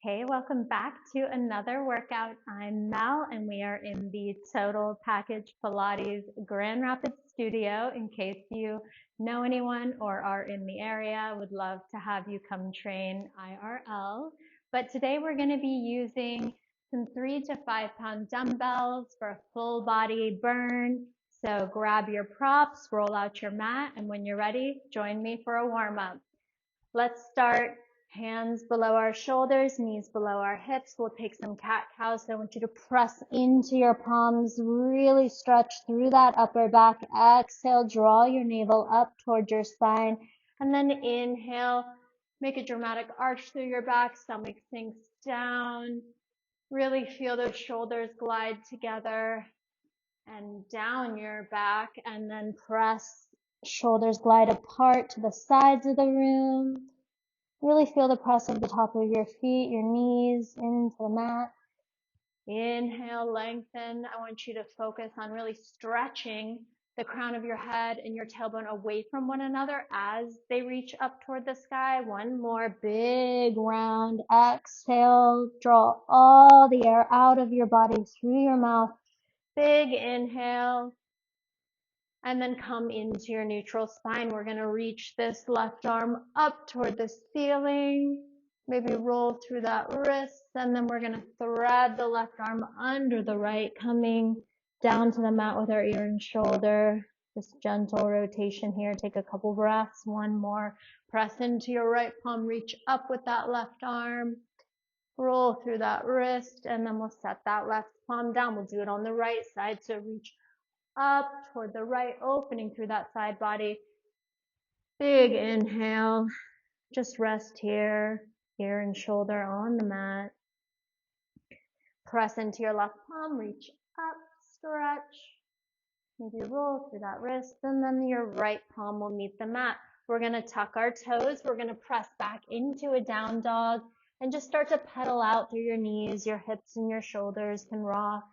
Hey, welcome back to another workout. I'm Mel, and we are in the Total Package Pilates Grand Rapids studio. In case you know anyone or are in the area, would love to have you come train IRL. But today we're going to be using some 3 to 5 pound dumbbells for a full body burn. So grab your props, roll out your mat, and when you're ready, join me for a warm up. Let's start. Hands below our shoulders, knees below our hips. We'll take some cat-cow. So I want you to press into your palms, really stretch through that upper back. Exhale, draw your navel up towards your spine. And then inhale, make a dramatic arch through your back, stomach sinks down. Really feel those shoulders glide together and down your back, and then press, shoulders glide apart to the sides of the room. Really feel the press of the top of your feet, your knees into the mat. Inhale, lengthen. I want you to focus on really stretching the crown of your head and your tailbone away from one another as they reach up toward the sky. One more big round. Exhale, draw all the air out of your body through your mouth. Big inhale. And then come into your neutral spine. We're going to reach this left arm up toward the ceiling. Maybe roll through that wrist. And then we're going to thread the left arm under the right, coming down to the mat with our ear and shoulder. Just gentle rotation here. Take a couple breaths. One more. Press into your right palm. Reach up with that left arm. Roll through that wrist. And then we'll set that left palm down. We'll do it on the right side. So reach up toward the right, opening through that side body. Big inhale. Just rest here, ear and shoulder on the mat. Press into your left palm, reach up, stretch. Maybe roll through that wrist, and then your right palm will meet the mat. We're going to tuck our toes. We're going to press back into a down dog and just start to pedal out through your knees. Your hips and your shoulders can rock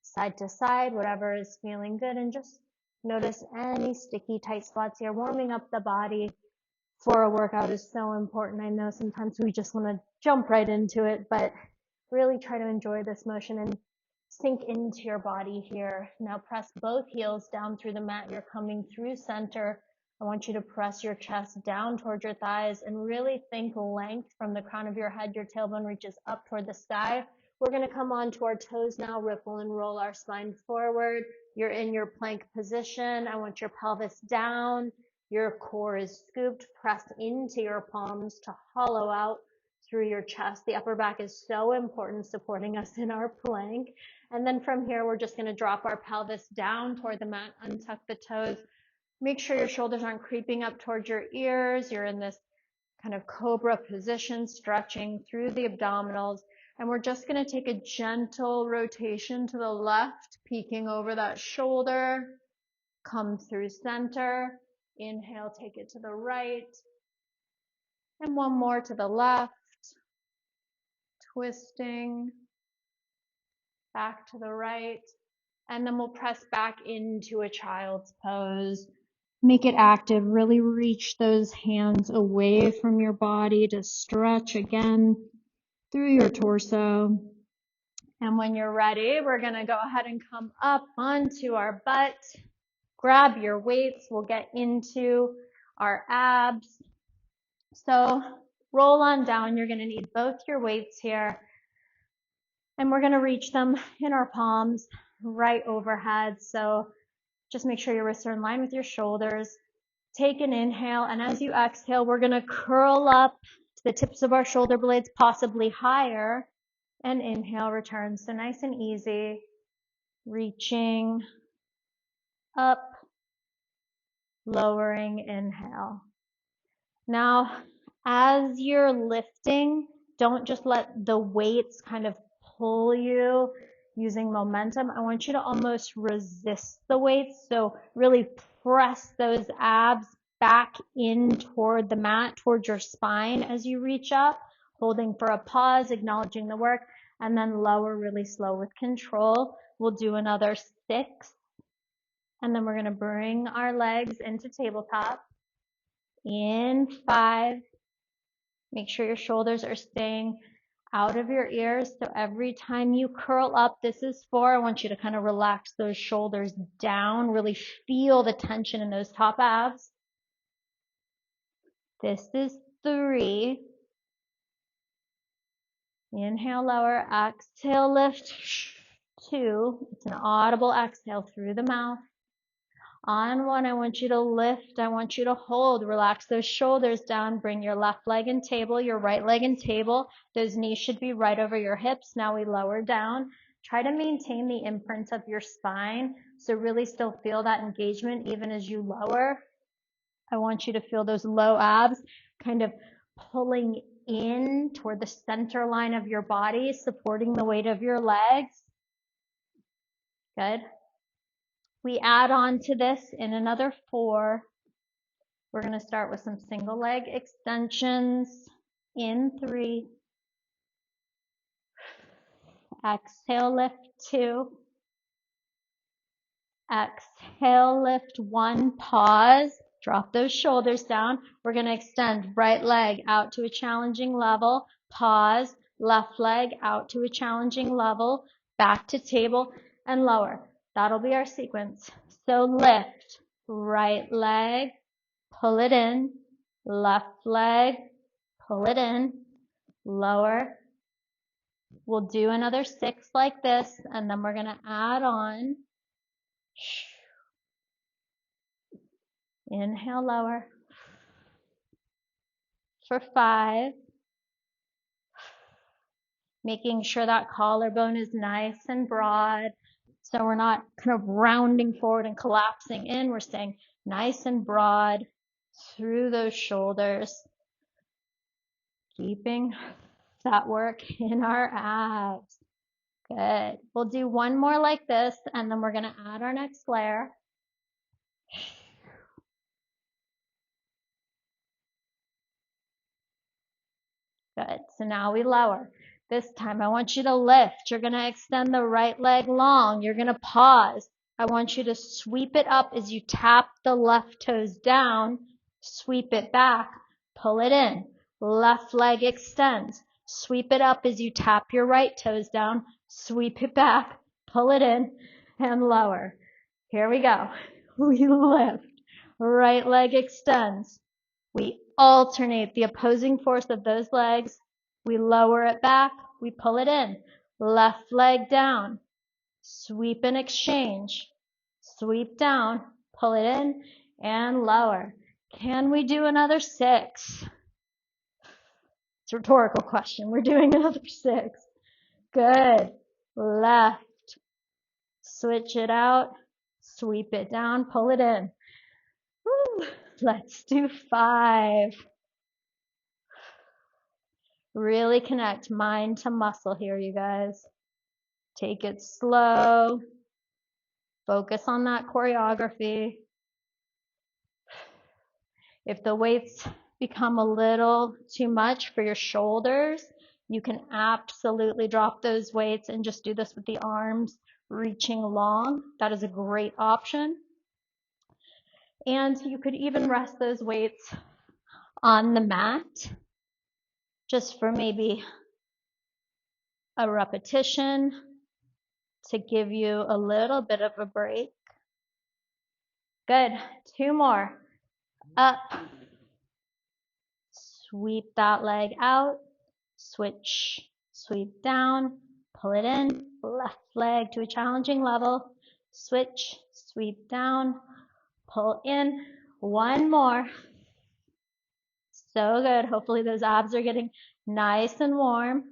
side to side, whatever is feeling good, and just notice any sticky, tight spots here. Warming up the body for a workout is so important. I know sometimes we just want to jump right into it, but really try to enjoy this motion and sink into your body here. Now press both heels down through the mat. You're coming through center. I want you to press your chest down towards your thighs and really think length from the crown of your head. Your tailbone reaches up toward the sky. We're going to come onto our toes now, ripple and roll our spine forward. You're in your plank position. I want your pelvis down. Your core is scooped. Press into your palms to hollow out through your chest. The upper back is so important, supporting us in our plank. And then from here, we're just going to drop our pelvis down toward the mat, untuck the toes. Make sure your shoulders aren't creeping up towards your ears. You're in this kind of cobra position, stretching through the abdominals. And we're just going to take a gentle rotation to the left, peeking over that shoulder. Come through center. Inhale, take it to the right. And one more to the left. Twisting. Back to the right. And then we'll press back into a child's pose. Make it active. Really reach those hands away from your body to stretch again through your torso. And when you're ready, we're going to go ahead and come up onto our butt. Grab your weights. We'll get into our abs. So roll on down. You're going to need both your weights here. And we're going to reach them in our palms right overhead. So just make sure your wrists are in line with your shoulders. Take an inhale. And as you exhale, we're going to curl up to the tips of our shoulder blades, possibly higher. And inhale, return. So nice and easy. Reaching up, lowering, inhale. Now, as you're lifting, don't just let the weights kind of pull you using momentum. I want you to almost resist the weights. So really press those abs back in toward the mat, toward your spine as you reach up, holding for a pause, acknowledging the work, and then lower really slow with control. We'll do another 6. And then we're going to bring our legs into tabletop. In 5. Make sure your shoulders are staying out of your ears. So every time you curl up, this is 4. I want you to kind of relax those shoulders down, really feel the tension in those top abs. This is 3. Inhale, lower, exhale, lift. 2. It's an audible exhale through the mouth. On 1, I want you to lift. I want you to hold. Relax those shoulders down. Bring your left leg in table, your right leg in table. Those knees should be right over your hips. Now we lower down. Try to maintain the imprint of your spine. So really still feel that engagement even as you lower. I want you to feel those low abs kind of pulling in toward the center line of your body, supporting the weight of your legs. Good. We add on to this in another 4. We're going to start with some single leg extensions in 3. Exhale, lift 2. Exhale, lift 1. Pause. Drop those shoulders down. We're going to extend right leg out to a challenging level. Pause. Left leg out to a challenging level. Back to table and lower. That'll be our sequence. So lift, right leg, pull it in, left leg, pull it in, lower. We'll do another 6 like this, and then we're going to add on. Inhale, lower. For 5. Making sure that collarbone is nice and broad. So we're not kind of rounding forward and collapsing in. We're staying nice and broad through those shoulders. Keeping that work in our abs. Good. We'll do 1 more like this, and then we're going to add our next layer. Good. So now we lower. This time I want you to lift. You're going to extend the right leg long. You're going to pause. I want you to sweep it up as you tap the left toes down. Sweep it back. Pull it in. Left leg extends. Sweep it up as you tap your right toes down. Sweep it back. Pull it in and lower. Here we go. We lift. Right leg extends. We alternate the opposing force of those legs. We lower it back. We pull it in. Left leg down. Sweep and exchange. Sweep down. Pull it in and lower. Can we do another 6? It's a rhetorical question. We're doing another 6. Good. Left. Switch it out. Sweep it down. Pull it in. Woo. Let's do 5. Really connect mind to muscle here, you guys. Take it slow. Focus on that choreography. If the weights become a little too much for your shoulders, you can absolutely drop those weights and just do this with the arms reaching long. That is a great option. And you could even rest those weights on the mat just for maybe a repetition to give you a little bit of a break. Good. 2 more. Up. Sweep that leg out. Switch. Sweep down. Pull it in. Left leg to a challenging level. Switch. Sweep down. Pull in. 1 more. So good. Hopefully those abs are getting nice and warm.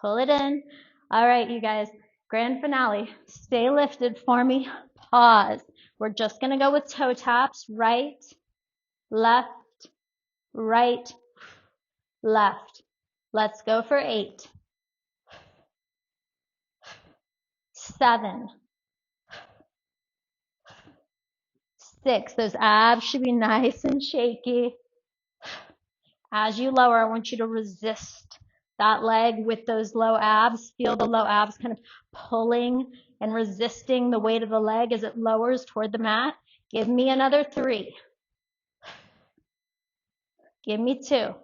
Pull it in. All right, you guys. Grand finale. Stay lifted for me. Pause. We're just going to go with toe taps. Right, left, right, left. Let's go for 8. 7. 6. Those abs should be nice and shaky. As you lower, I want you to resist that leg with those low abs. Feel the low abs kind of pulling and resisting the weight of the leg as it lowers toward the mat. Give me another 3. Give me 2.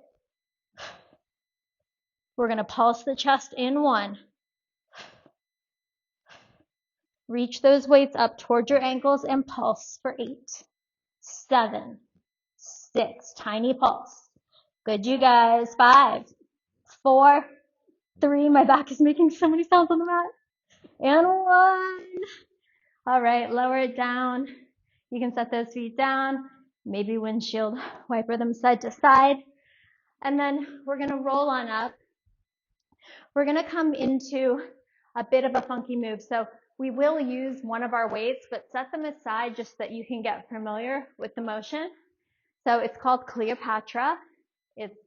We're going to pulse the chest in 1. Reach those weights up toward your ankles and pulse for 8, 7, 6. Tiny pulse. Good, you guys. 5, 4, 3. My back is making so many sounds on the mat. And 1. All right, lower it down. You can set those feet down. Maybe windshield wiper them side to side. And then we're going to roll on up. We're going to come into a bit of a funky move. So we will use one of our weights, but set them aside just so that you can get familiar with the motion. So it's called Cleopatra. It's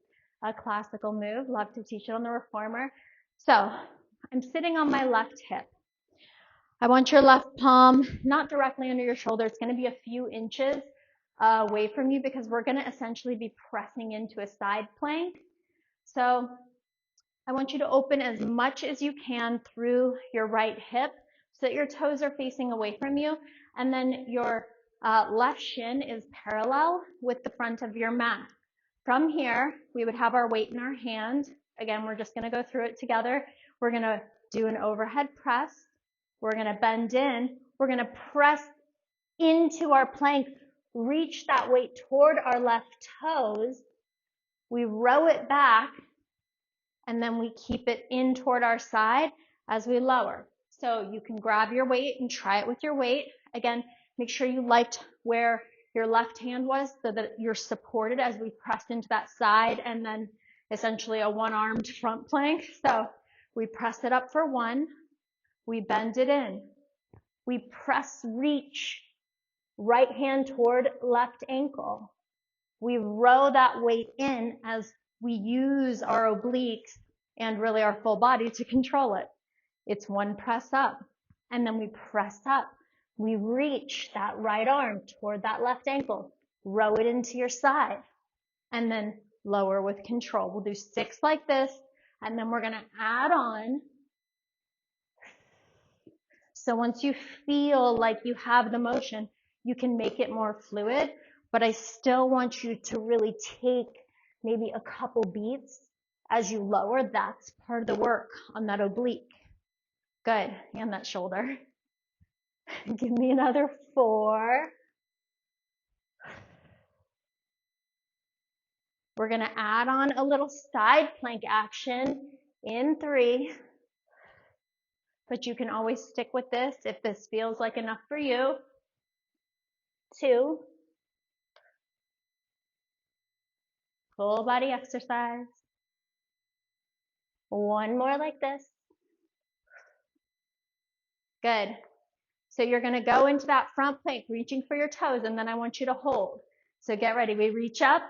a classical move. Love to teach it on the reformer. So I'm sitting on my left hip. I want your left palm not directly under your shoulder. It's going to be a few inches away from you because we're going to essentially be pressing into a side plank. So I want you to open as much as you can through your right hip so that your toes are facing away from you. And then your left shin is parallel with the front of your mat. From here, we would have our weight in our hand. Again, we're just going to go through it together. We're going to do an overhead press. We're going to bend in. We're going to press into our plank. Reach that weight toward our left toes. We row it back, and then we keep it in toward our side as we lower. So you can grab your weight and try it with your weight. Again, make sure you liked where your left hand was so that you're supported as we press into that side and then essentially a one-armed front plank. So we press it up for 1. We bend it in. We press, reach, right hand toward left ankle. We row that weight in as we use our obliques and really our full body to control it. It's 1 press up, and then we press up. We reach that right arm toward that left ankle. Row it into your side, and then lower with control. We'll do 6 like this, and then we're going to add on. So once you feel like you have the motion, you can make it more fluid, but I still want you to really take maybe a couple beats as you lower. That's part of the work on that oblique. Good, and that shoulder. Give me another 4. We're gonna add on a little side plank action in 3. But you can always stick with this if this feels like enough for you. 2. Full body exercise. 1 more like this. Good. So you're going to go into that front plank, reaching for your toes, and then I want you to hold. So get ready. We reach up.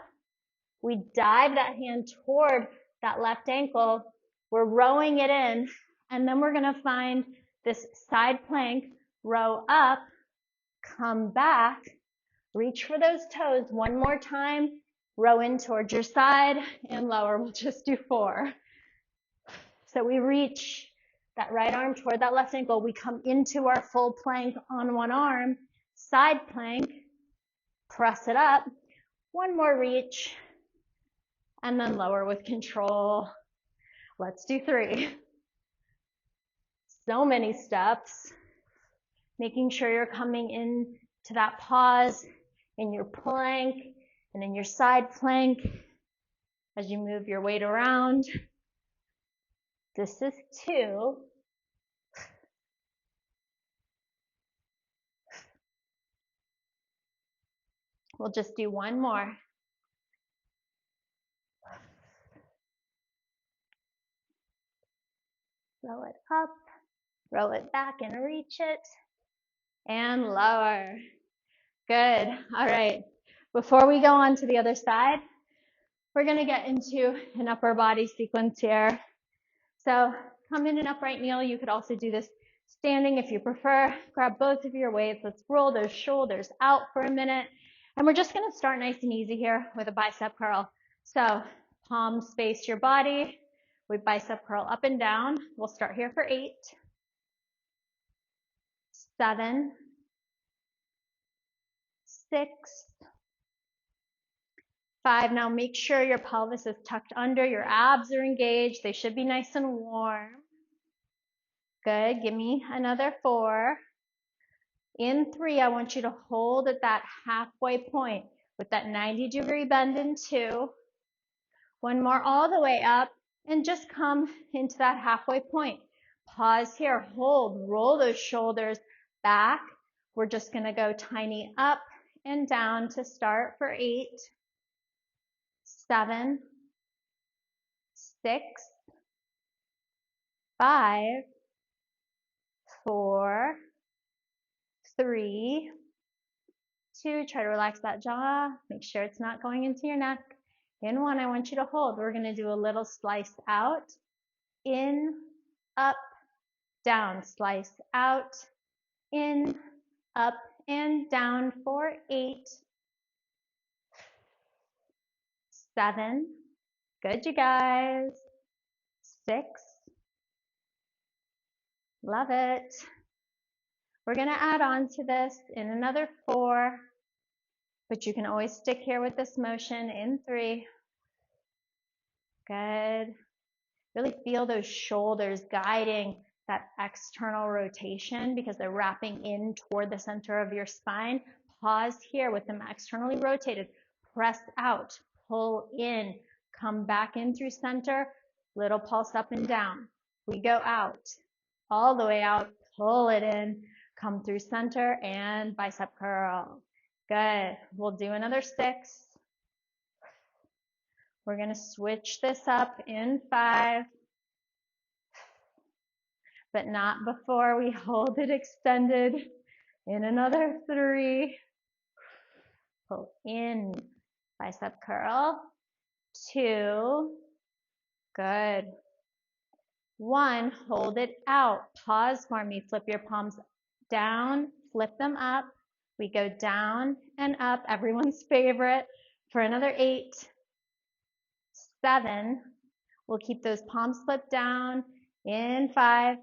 We dive that hand toward that left ankle. We're rowing it in, and then we're going to find this side plank, row up, come back, reach for those toes 1 more time, row in towards your side, and lower. We'll just do 4. So we reach that right arm toward that left ankle. We come into our full plank on 1 arm, side plank, press it up, 1 more reach, and then lower with control. Let's do 3. So many steps, making sure you're coming in to that pause in your plank and in your side plank as you move your weight around. This is 2. We'll just do 1 more. Row it up, row it back and reach it, and lower. Good. All right. Before we go on to the other side, we're going to get into an upper body sequence here. So come in an upright kneel. You could also do this standing if you prefer. Grab both of your weights. Let's roll those shoulders out for a minute. And we're just going to start nice and easy here with a bicep curl. So palms face your body. We bicep curl up and down. We'll start here for 8, 7, 6, 5. Now make sure your pelvis is tucked under, your abs are engaged. They should be nice and warm. Good. Give me another 4. In 3, I want you to hold at that halfway point with that 90-degree bend in 2. One more all the way up and just come into that halfway point. Pause here, hold, roll those shoulders back. We're just going to go tiny up and down to start for 8, 7, 6, 5, 4, 3, 2. Try to relax that jaw. Make sure it's not going into your neck. In 1, I want you to hold. We're going to do a little slice out, in, up, down, slice out, in, up, and down for 8, 7. Good, you guys. 6. Love it. We're going to add on to this in another 4, but you can always stick here with this motion in 3. Good. Really feel those shoulders guiding that external rotation because they're wrapping in toward the center of your spine. Pause here with them externally rotated. Press out, pull in, come back in through center, little pulse up and down. We go out, all the way out, pull it in, come through center and bicep curl. Good. We'll do another 6. We're going to switch this up in 5, but not before we hold it extended. In another 3, pull in, bicep curl, 2, good. 1, hold it out, pause for me, flip your palms down, flip them up. We go down and up, everyone's favorite, for another 8, 7, we'll keep those palms flipped down, in 5,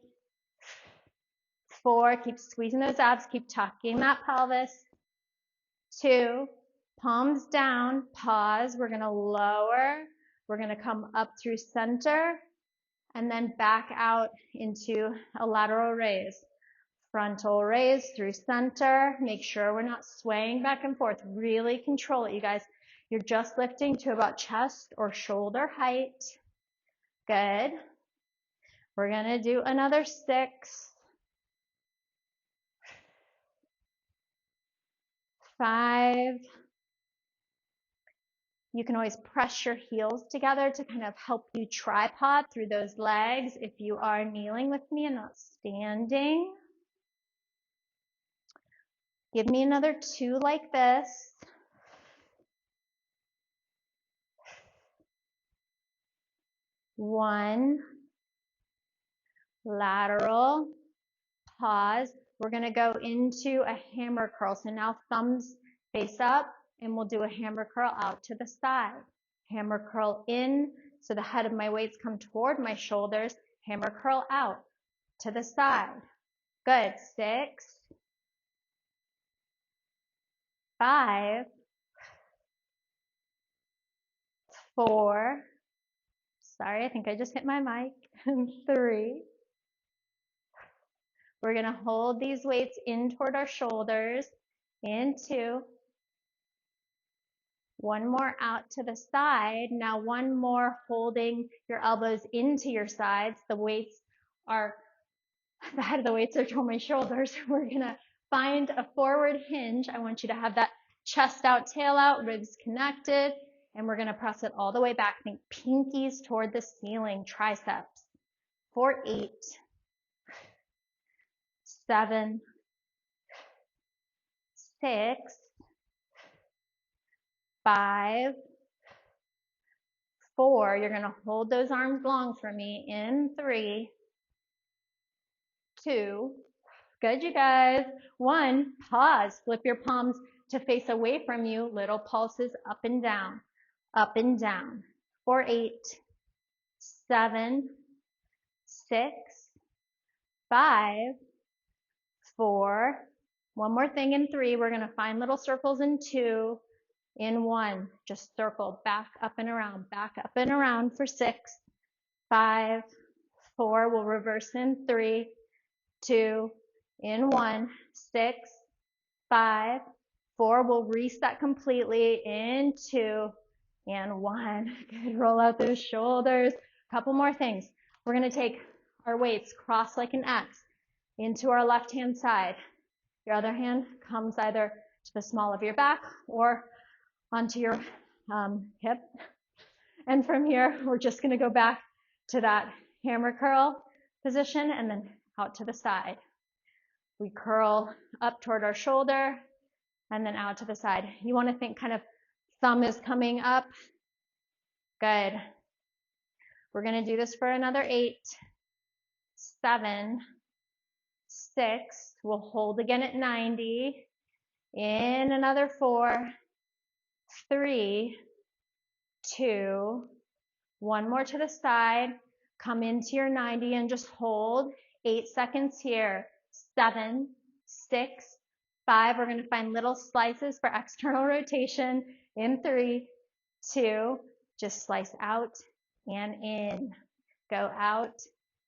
4, keep squeezing those abs, keep tucking that pelvis, 2, palms down, pause, we're going to lower, we're going to come up through center, and then back out into a lateral raise. Frontal raise through center, make sure we're not swaying back and forth, really control it, you guys. You're just lifting to about chest or shoulder height. Good. We're going to do another 6, 5. You can always press your heels together to kind of help you tripod through those legs if you are kneeling with me and not standing. Give me another 2 like this. 1, lateral, pause. We're going to go into a hammer curl. So now thumbs face up, and we'll do a hammer curl out to the side. Hammer curl in, so the head of my weights come toward my shoulders. Hammer curl out to the side. Good. 6, 5, 4, sorry, I think I just hit my mic, 3. We're going to hold these weights in toward our shoulders, in 2. 1 more out to the side. Now 1 more holding your elbows into your sides. The head of the weights are toward my shoulders. We're going to find a forward hinge. I want you to have that chest out, tail out, ribs connected, and we're going to press it all the way back. Think pinkies toward the ceiling, triceps. For 8, 7, 6, 5, 4. You're going to hold those arms long for me. In 3, 2. Good, you guys. 1, pause. Flip your palms to face away from you. Little pulses up and down, up and down. For 8, 7, 6, 5, 4. One more thing in 3. We're going to find little circles in 2, In 1, just circle back up and around for 6, 5, 4, we'll reverse in 3, 2, in 1, 6, 5, 4, we'll reset completely in 2, and 1. Good, roll out those shoulders. Couple more things. We're gonna take our weights, cross like an X, into our left-hand side. Your other hand comes either to the small of your back or onto your hip. And from here, we're just gonna go back to that hammer curl position and then out to the side. We curl up toward our shoulder and then out to the side. You wanna think kind of thumb is coming up. Good. We're gonna do this for another 8, 7, 6. We'll hold again at 90. In another 4, 3, 2, one more to the side. Come into your 90 and just hold. 8 seconds here. 7, 6, 5. We're going to find little slices for external rotation. In 3, 2, just slice out and in. Go out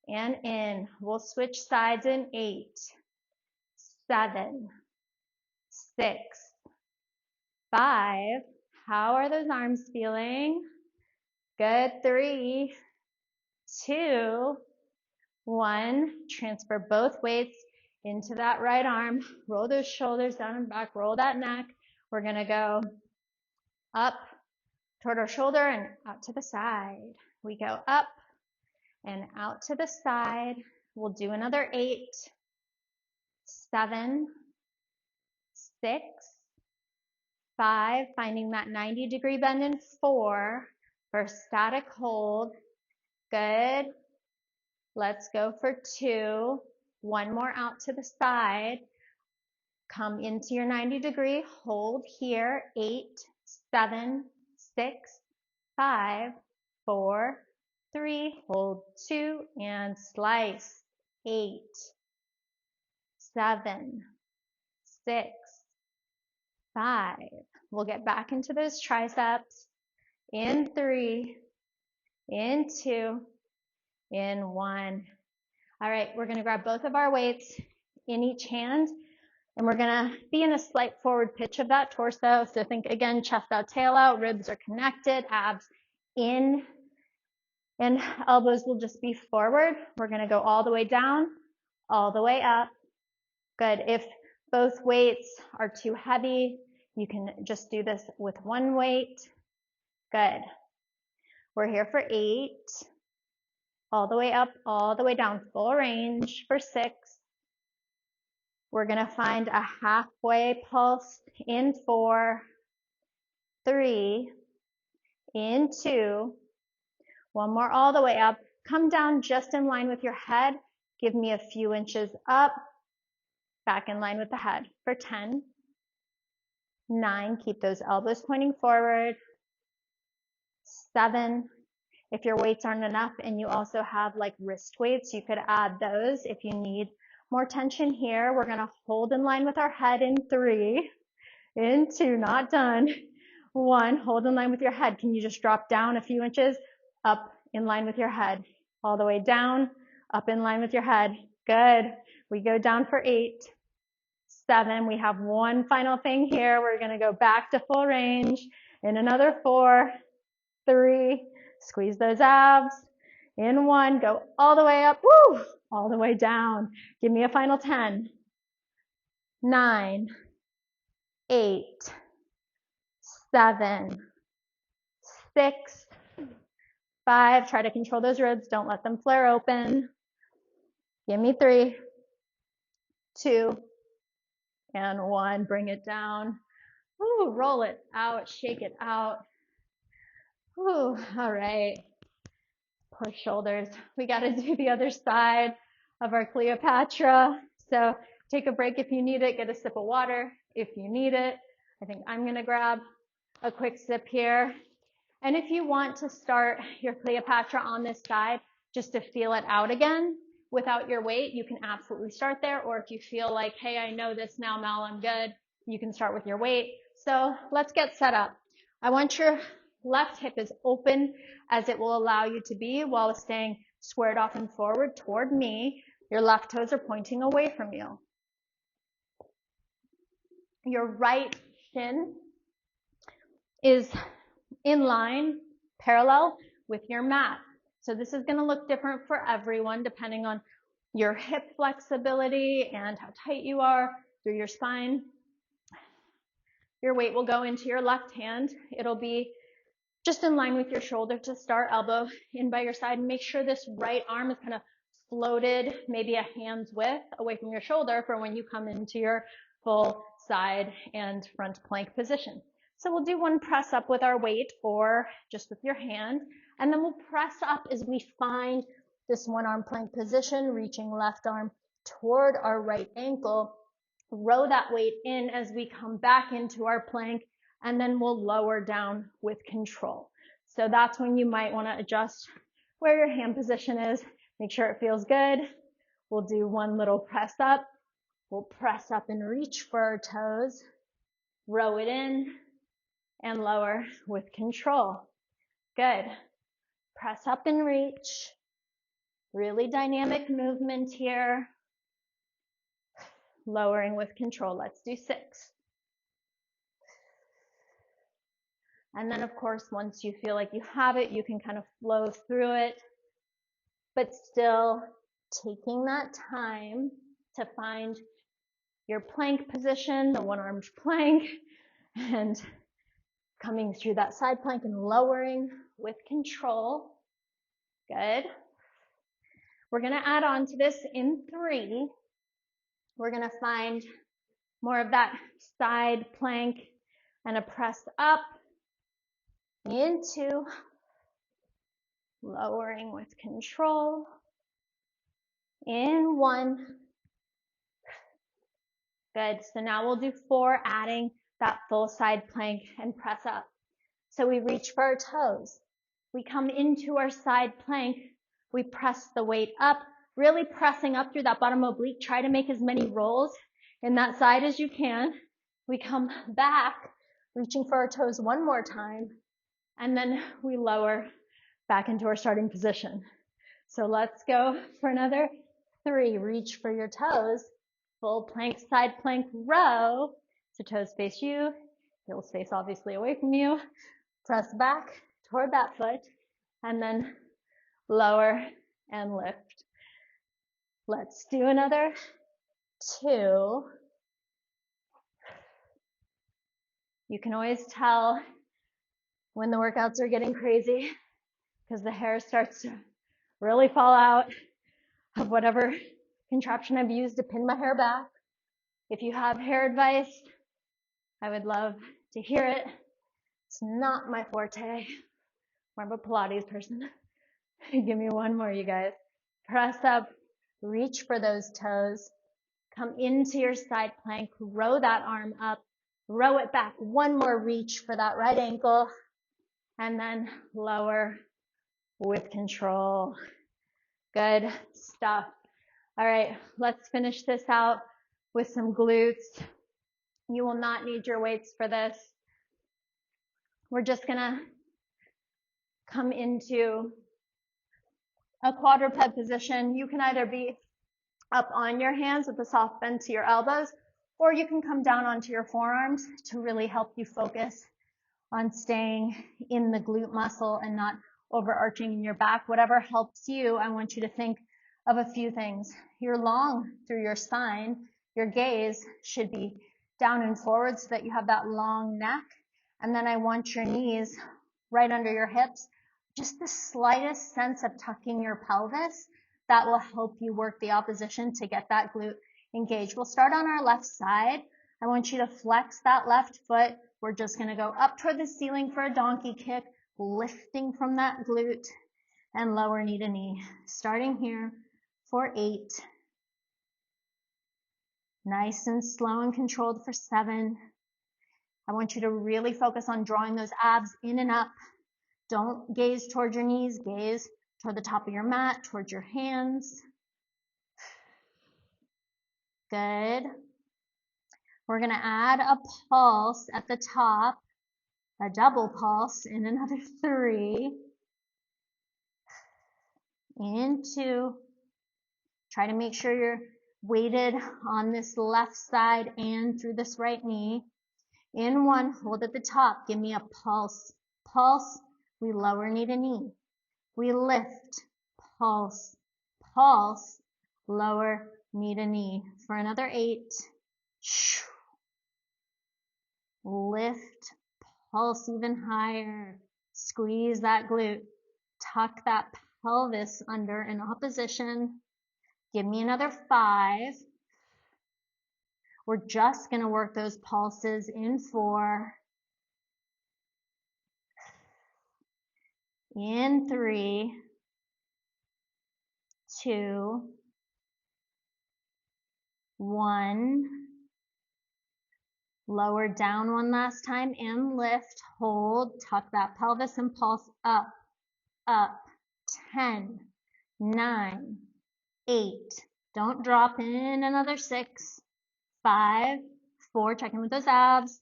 and in. We'll switch sides in 8, 7, 6, 5. How are those arms feeling? Good. 3, 2, 1. Transfer both weights into that right arm. Roll those shoulders down and back. Roll that neck. We're going to go up toward our shoulder and out to the side. We go up and out to the side. We'll do another 8, 7, 6, 5. Finding that 90-degree bend in 4 for static hold. Good. Let's go for 2. One more out to the side. Come into your 90-degree. Hold here. 8, 7, 6, 5, 4, 3. Hold 2 and slice. 8, 7, 6, 5. We'll get back into those triceps. In 3, in 2, in 1. All right, we're going to grab both of our weights in each hand, and we're going to be in a slight forward pitch of that torso. So think again, chest out, tail out, ribs are connected, abs in, and elbows will just be forward. We're going to go all the way down, all the way up. Good. If both weights are too heavy, you can just do this with one weight. Good. We're here for 8. All the way up, all the way down, full range for 6. We're going to find a halfway pulse in 4, 3, in 2. One more all the way up. Come down just in line with your head. Give me a few inches up, back in line with the head for 10, 9. Keep those elbows pointing forward. 7. If your weights aren't enough and you also have like wrist weights, you could add those if you need more tension here. We're going to hold in line with our head in 3, in 2, not done. 1, hold in line with your head. Can you just drop down a few inches? Up in line with your head. All the way down, up in line with your head. Good. We go down for 8, 7. We have one final thing here. We're going to go back to full range in another 4, 3. Squeeze those abs. In 1, go all the way up, woo, all the way down. Give me a final 10, 9, 8, 7, 6, 5. Try to control those ribs. Don't let them flare open. Give me 3, 2, and 1. Bring it down. Woo, roll it out, shake it out. Whew, all right. Poor shoulders. We got to do the other side of our Cleopatra. So take a break if you need it. Get a sip of water if you need it. I think I'm going to grab a quick sip here. And if you want to start your Cleopatra on this side, just to feel it out again without your weight, you can absolutely start there. Or if you feel like, hey, I know this now, Mel, I'm good, you can start with your weight. So let's get set up. I want your left hip as open as it will allow you to be while staying squared off and forward toward me. Your left toes are pointing away from you. Your right shin is in line, parallel with your mat. So this is going to look different for everyone depending on your hip flexibility and how tight you are through your spine. Your weight will go into your left hand. It'll be just in line with your shoulder to start, elbow in by your side, and make sure this right arm is kind of floated, maybe a hand's width away from your shoulder for when you come into your full side and front plank position. So we'll do one press up with our weight or just with your hand, and then we'll press up as we find this one arm plank position, reaching left arm toward our right ankle. Row that weight in as we come back into our plank, and then we'll lower down with control. So that's when you might want to adjust where your hand position is. Make sure it feels good. We'll do one little press up. We'll press up and reach for our toes, row it in, and lower with control. Good. Press up and reach. Really dynamic movement here. Lowering with control. Let's do 6. And then, of course, once you feel like you have it, you can kind of flow through it, but still taking that time to find your plank position, the one-armed plank, and coming through that side plank and lowering with control. Good. We're going to add on to this in 3. We're going to find more of that side plank and a press up into, lowering with control, in 1. Good. So now we'll do 4, adding that full side plank and press up. So we reach for our toes. We come into our side plank. We press the weight up, really pressing up through that bottom oblique. Try to make as many rolls in that side as you can. We come back, reaching for our toes one more time, and then we lower back into our starting position. So let's go for another 3. Reach for your toes. Full plank, side plank, row. So toes face you, heels face obviously away from you. Press back toward that foot, and then lower and lift. Let's do another 2. You can always tell when the workouts are getting crazy because the hair starts to really fall out of whatever contraption I've used to pin my hair back. If you have hair advice, I would love to hear it. It's not my forte. More of a Pilates person. Give me one more, you guys. Press up, reach for those toes. Come into your side plank, row that arm up, row it back. One more reach for that right ankle, and then lower with control. Good stuff. All right, let's finish this out with some glutes. You will not need your weights for this. We're just gonna come into a quadruped position. You can either be up on your hands with a soft bend to your elbows, or you can come down onto your forearms to really help you focus on staying in the glute muscle and not overarching in your back. Whatever helps you, I want you to think of a few things. You're long through your spine. Your gaze should be down and forward so that you have that long neck. And then I want your knees right under your hips. Just the slightest sense of tucking your pelvis. That will help you work the opposition to get that glute engaged. We'll start on our left side. I want you to flex that left foot. We're just going to go up toward the ceiling for a donkey kick, lifting from that glute and lower knee to knee. Starting here for 8. Nice and slow and controlled for 7. I want you to really focus on drawing those abs in and up. Don't gaze toward your knees, gaze toward the top of your mat, towards your hands. Good. We're gonna add a pulse at the top, a double pulse in another 3, in 2. Try to make sure you're weighted on this left side and through this right knee. In 1, hold at the top, give me a pulse. Pulse, we lower knee to knee. We lift, pulse, pulse, lower knee to knee. For another 8, lift, pulse even higher. Squeeze that glute. Tuck that pelvis under in opposition. Give me another 5. We're just going to work those pulses in 4. In 3, 2, 1. Lower down one last time and lift. Hold. Tuck that pelvis and pulse up, up. 10, 9, 8. Don't drop in. Another 6, 5, 4. Check in with those abs.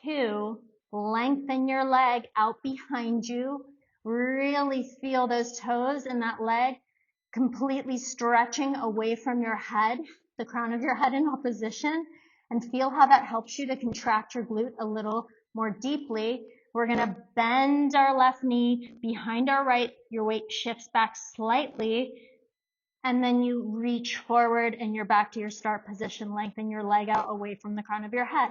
2. Lengthen your leg out behind you. Really feel those toes in that leg completely stretching away from your head, the crown of your head in opposition, and feel how that helps you to contract your glute a little more deeply. We're going to bend our left knee behind our right. Your weight shifts back slightly, and then you reach forward and you're back to your start position. Lengthen your leg out away from the crown of your head.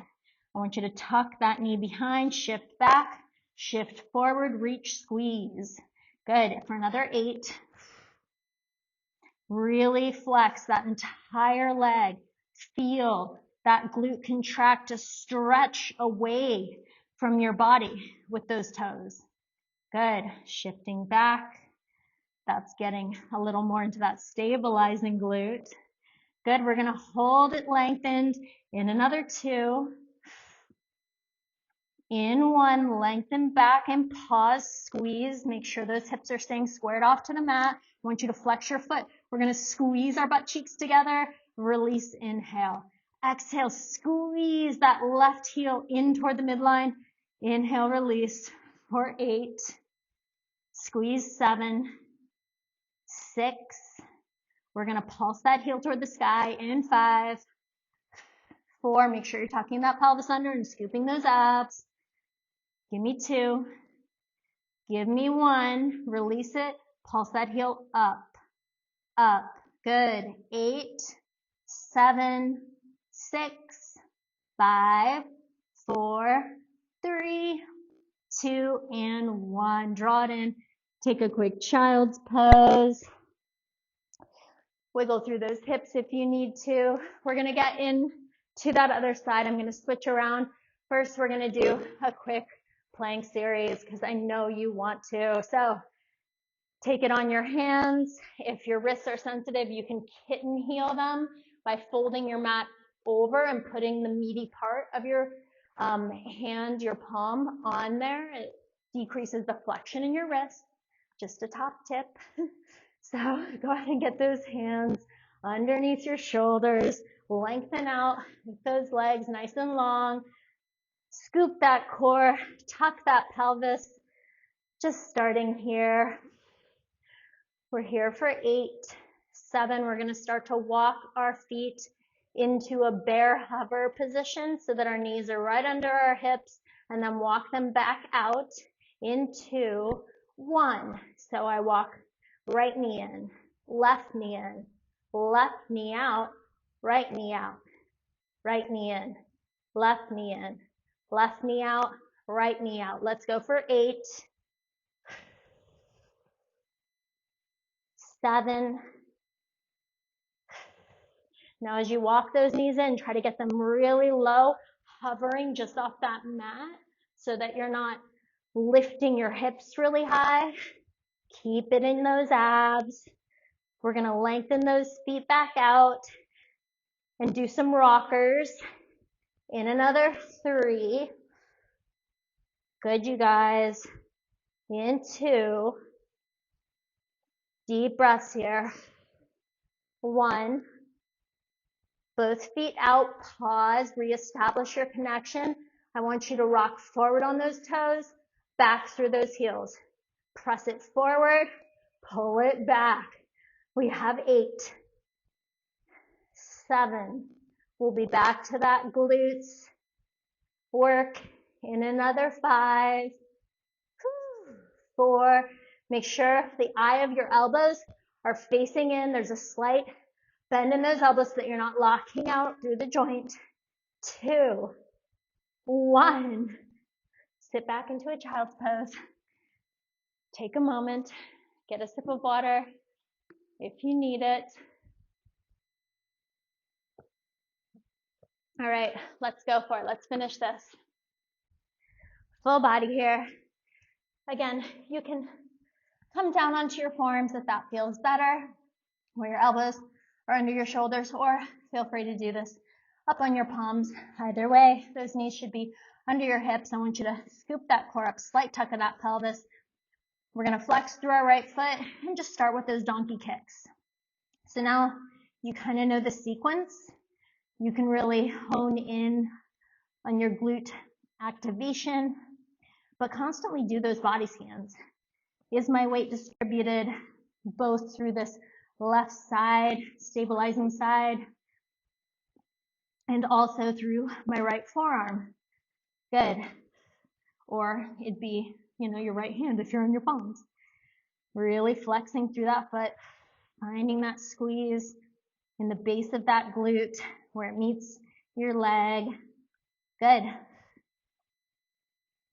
I want you to tuck that knee behind, shift back, shift forward, reach, squeeze. Good. For another 8. Really flex that entire leg. Feel that glute contract to stretch away from your body with those toes. Good. Shifting back. That's getting a little more into that stabilizing glute. Good. We're going to hold it lengthened in another 2. In 1, lengthen back and pause, squeeze. Make sure those hips are staying squared off to the mat. I want you to flex your foot. We're going to squeeze our butt cheeks together. Release, inhale. Exhale, squeeze that left heel in toward the midline. Inhale, release for 8. Squeeze 7, 6. We're going to pulse that heel toward the sky in 5, 4. Make sure you're tucking that pelvis under and scooping those abs. Give me 2. Give me 1. Release it. Pulse that heel up, up. Good. 8, 7, 6, 5, 4, 3, 2, and 1. Draw it in. Take a quick child's pose. Wiggle through those hips if you need to. We're going to get into that other side. I'm going to switch around. First, we're going to do a quick plank series because I know you want to. So take it on your hands. If your wrists are sensitive, you can kitten heel them by folding your mat over and putting the meaty part of your hand, your palm on there. It decreases the flexion in your wrist. Just a top tip. So go ahead and get those hands underneath your shoulders. Lengthen out with those legs nice and long. Scoop that core, tuck that pelvis. Just starting here. We're here for 8, 7. We're going to start to walk our feet into a bear hover position so that our knees are right under our hips, and then walk them back out into 1. So I walk right knee in, left knee in, left knee out, right knee out, right knee in, left knee in, left knee out, right knee out. Let's go for 8, 7. Now as you walk those knees in, try to get them really low, hovering just off that mat so that you're not lifting your hips really high. Keep it in those abs. We're going to lengthen those feet back out and do some rockers in another 3. Good, you guys. In 2. Deep breaths here. 1. Both feet out, pause, reestablish your connection. I want you to rock forward on those toes, back through those heels. Press it forward, pull it back. We have 8, 7. We'll be back to that glutes work in another 5, 4. Make sure the eye of your elbows are facing in. There's a slight bend in those elbows so that you're not locking out through the joint. 2, 1. Sit back into a child's pose. Take a moment, get a sip of water if you need it. All right, let's go for it. Let's finish this. Full body here. Again, you can come down onto your forearms if that feels better, where your elbows are under your shoulders, or feel free to do this up on your palms. Either way, those knees should be under your hips. I want you to scoop that core up, slight tuck of that pelvis. We're going to flex through our right foot and just start with those donkey kicks. So now you kind of know the sequence. You can really hone in on your glute activation, but constantly do those body scans. Is my weight distributed both through this left side, stabilizing side, and also through my right forearm? Good. Or it'd be, your right hand if you're on your palms. Really flexing through that foot, finding that squeeze in the base of that glute where it meets your leg. Good.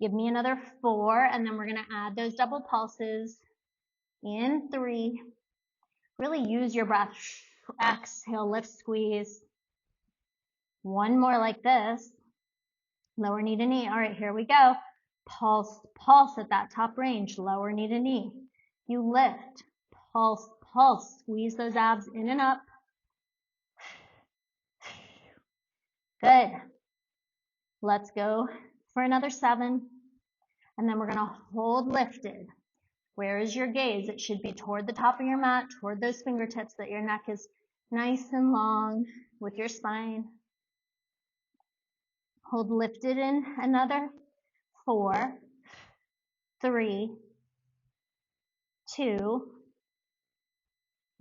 Give me another 4, and then we're going to add those double pulses in 3. Really use your breath. Exhale, lift, squeeze. 1 more like this. Lower knee to knee. All right, here we go. Pulse, pulse at that top range. Lower knee to knee. You lift, pulse, pulse. Squeeze those abs in and up. Good. Let's go for another 7. And then we're going to hold lifted. Where is your gaze? It should be toward the top of your mat, toward those fingertips, that your neck is nice and long with your spine. Hold lifted in another 4, 3, 2.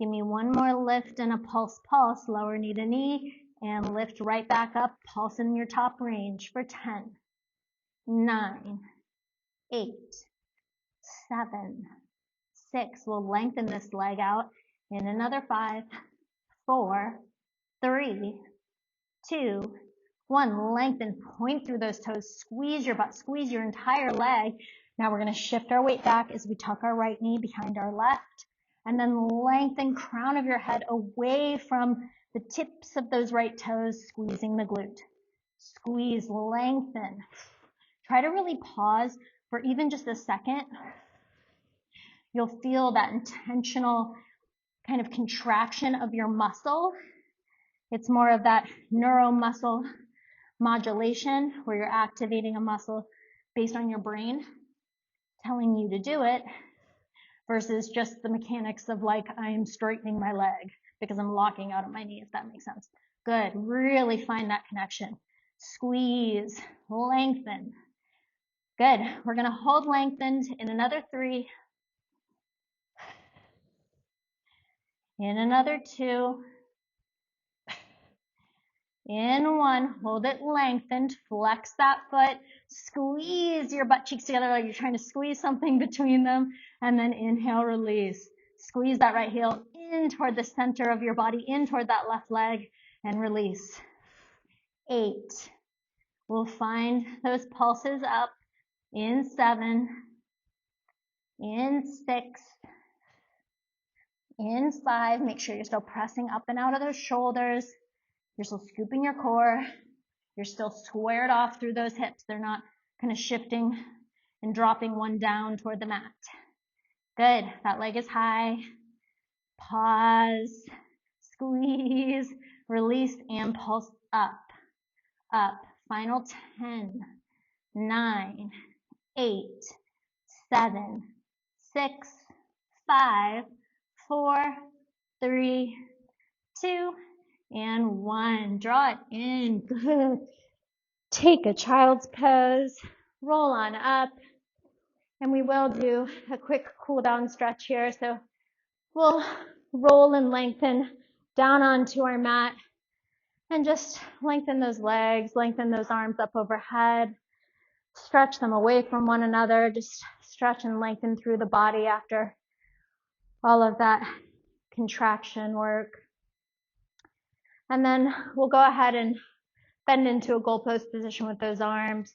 Give me 1 more lift and a pulse, pulse, lower knee to knee, and lift right back up, pulse in your top range for 10, 9, 8, 7, 6. We'll lengthen this leg out in another 5, 4, 3, 2, 1. Lengthen, point through those toes, squeeze your butt, squeeze your entire leg. Now we're going to shift our weight back as we tuck our right knee behind our left, and then lengthen crown of your head away from the tips of those right toes, squeezing the glute. Squeeze, lengthen. Try to really pause for even just a second. You'll feel that intentional kind of contraction of your muscle. It's more of that neuromuscle modulation where you're activating a muscle based on your brain telling you to do it versus just the mechanics of like I'm straightening my leg because I'm locking out of my knee, if that makes sense. Good. Really find that connection. Squeeze, lengthen. Good. We're going to hold lengthened in another 3, in another 2, in 1. Hold it lengthened. Flex that foot. Squeeze your butt cheeks together like you're trying to squeeze something between them. And then inhale, release. Squeeze that right heel in toward the center of your body, in toward that left leg, and release. 8. We'll find those pulses up in 7, in 6, in 5. Make sure you're still pressing up and out of those shoulders. You're still scooping your core. You're still squared off through those hips. They're not kind of shifting and dropping one down toward the mat. Good. That leg is high. Pause. Squeeze. Release and pulse up. Up. Final 10, 9, 8, 7, 6, 5, 4, 3, 2, and 1. Draw it in. Good. Take a child's pose. Roll on up. And we will do a quick cool down stretch here. So we'll roll and lengthen down onto our mat and just lengthen those legs, lengthen those arms up overhead, stretch them away from one another, just stretch and lengthen through the body after all of that contraction work. And then we'll go ahead and bend into a goalpost position with those arms.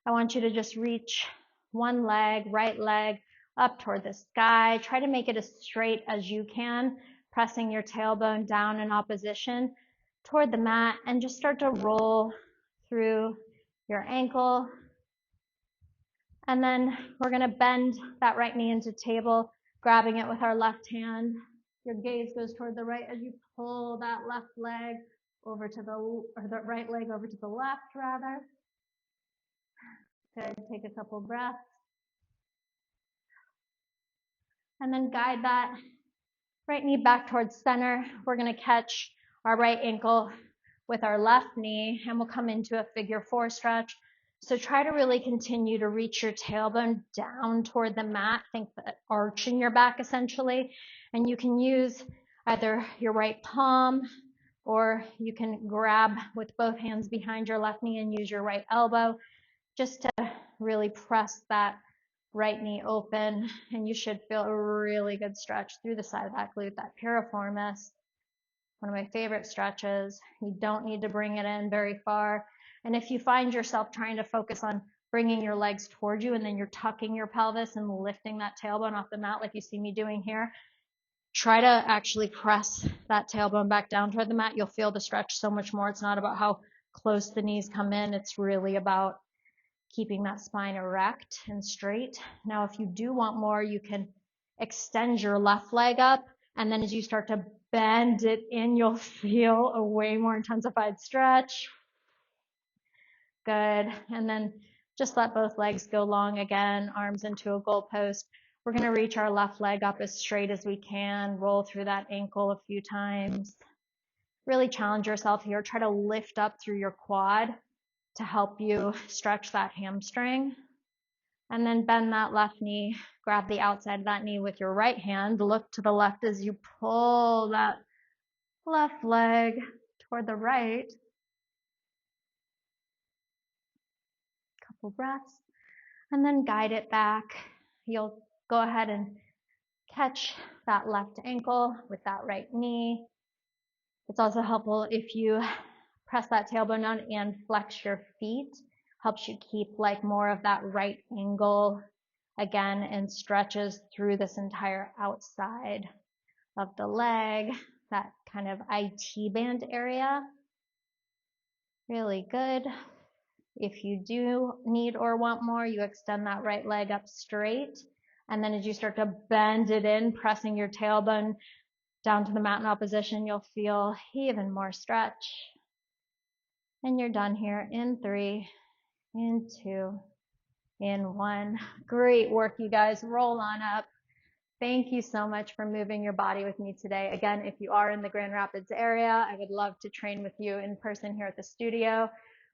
I want you to just reach one leg, right leg, up toward the sky. Try to make it as straight as you can, pressing your tailbone down in opposition toward the mat, and just start to roll through your ankle. And then we're going to bend that right knee into table, grabbing it with our left hand. Your gaze goes toward the right as you pull that left leg over to the right leg over to the left, rather. Good. Take a couple breaths. And then guide that right knee back towards center. We're going to catch our right ankle with our left knee, and we'll come into a figure 4 stretch. So try to really continue to reach your tailbone down toward the mat. Think the arch in your back, essentially. And you can use either your right palm, or you can grab with both hands behind your left knee and use your right elbow just to really press that right knee open, and you should feel a really good stretch through the side of that glute, that piriformis. One of my favorite stretches. You don't need to bring it in very far. And if you find yourself trying to focus on bringing your legs toward you and then you're tucking your pelvis and lifting that tailbone off the mat like you see me doing here, try to actually press that tailbone back down toward the mat. You'll feel the stretch so much more. It's not about how close the knees come in. It's really about keeping that spine erect and straight. Now, if you do want more, you can extend your left leg up, and then as you start to bend it in, you'll feel a way more intensified stretch. Good. And then just let both legs go long again, arms into a goalpost. We're going to reach our left leg up as straight as we can, roll through that ankle a few times. Really challenge yourself here. Try to lift up through your quad to help you stretch that hamstring. And then bend that left knee, grab the outside of that knee with your right hand, look to the left as you pull that left leg toward the right. Couple breaths, and then guide it back. You'll go ahead and catch that left ankle with that right knee. It's also helpful if you press that tailbone down and flex your feet. Helps you keep like more of that right angle again, and stretches through this entire outside of the leg, that kind of IT band area. Really good. If you do need or want more, you extend that right leg up straight. And then as you start to bend it in, pressing your tailbone down to the mat in opposition, you'll feel even more stretch. And you're done here in 3, in 2, in 1. Great work, you guys. Roll on up. Thank you so much for moving your body with me today. Again, if you are in the Grand Rapids area, I would love to train with you in person here at the studio.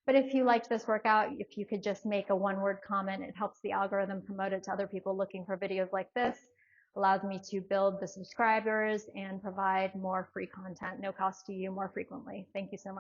But if you liked this workout, if you could just make a one-word comment, it helps the algorithm promote it to other people looking for videos like this, allows me to build the subscribers and provide more free content, no cost to you, more frequently. Thank you so much.